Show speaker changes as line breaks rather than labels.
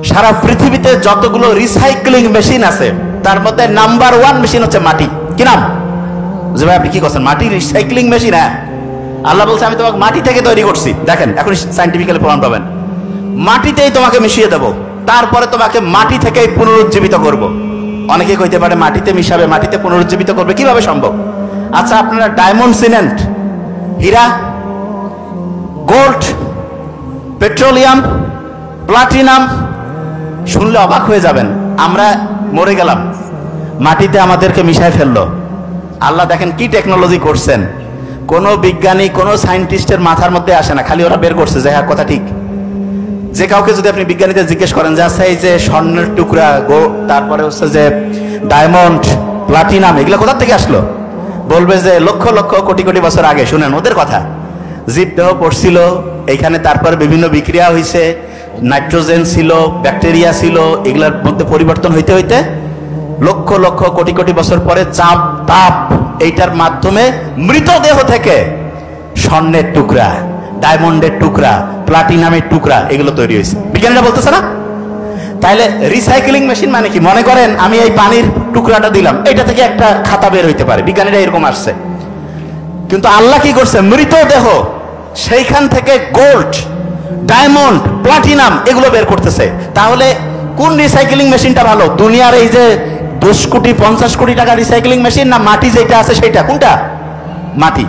সারা পৃথিবীতে যতগুলো recycling machine আছে তার মধ্যে নাম্বার 1 মেশিন হচ্ছে মাটি। কি নাম? যে ভাই আপনি কি করছেন? মাটি রিসাইক্লিং মেশিন? হ্যাঁ, আল্লাহ বলছে আমি তোমাকে মাটি থেকে তৈরি করছি। দেখেন এখন সায়েন্টিফিক্যালি প্রমাণ পাবেন। মাটিতেই তোমাকে মিশিয়ে দেব, তারপরে তোমাকে মাটি থেকেই পুনরুজ্জীবিত করব। অনেকে কইতে পারে মাটিতে মিশাবে, মাটিতে পুনরুজ্জীবিত করবে, কিভাবে সম্ভব? আচ্ছা, আপনারা ডায়মন্ড, সিমেন্ট, হীরা, গোল্ড, পেট্রোলিয়াম, প্লাটিনাম শুনলে অবাক হয়ে যাবেন। আমরা মরে গেলাম, মাটিতে আমাদেরকে মিশায় ফেললো। আল্লাহ দেখেন কি টেকনোলজি করছেন। কোনো বিজ্ঞানী, কোনো সায়েন্টিস্টের মাথার মধ্যে আসে না, খালি ওরা বের করছে যে হ্যাঁ কথা ঠিক। যে কাউকে যদি আপনি বিজ্ঞানীদের জিজ্ঞেস করেন যে আচ্ছা এই যে স্বর্ণের টুকরা, তারপরে হচ্ছে যে ডায়মন্ড, প্লাটিনাম, এগুলো কোথা থেকে আসলো? বলবে যে লক্ষ লক্ষ কোটি কোটি বছর আগে। শুনেন ওদের কথা, জীবদেহ পড়ছিল এইখানে, তারপরে বিভিন্ন বিক্রিয়া হয়েছে, নাইট্রোজেন ছিল, ব্যাকটেরিয়া ছিল, এগুলোর মধ্যে পরিবর্তন হইতে হইতে লক্ষ লক্ষ কোটি কোটি বছর পরে চাপ, তাপ, এইটার মাধ্যমে মৃতদেহ থেকে স্বর্ণের টুকরা, ডায়মন্ডের টুকরা, প্লাটিনামের টুকরা এগুলো তৈরি হয়েছে। বিজ্ঞানীরা বলতেছে না? তাহলে রিসাইক্লিং মেশিন মানে কি? মনে করেন আমি এই পানির টুকরাটা দিলাম, এটা থেকে একটা খাতা বের হইতে পারে, বিজ্ঞানীরা এরকম আসছে। কিন্তু আল্লাহ কি করছে? মৃতদেহ, সেইখান থেকে গোল্ড, ডায়মন্ড, প্লাটিনাম এগুলো বের করতেছে। তাহলে কোন রিসাইক্লিং মেশিনটা ভালো? দুনিয়ার এই যে 10 কোটি 50 কোটি টাকা রিসাইক্লিং মেশিন, না মাটি যেটা আছে সেটা? কোনটা? মাটি।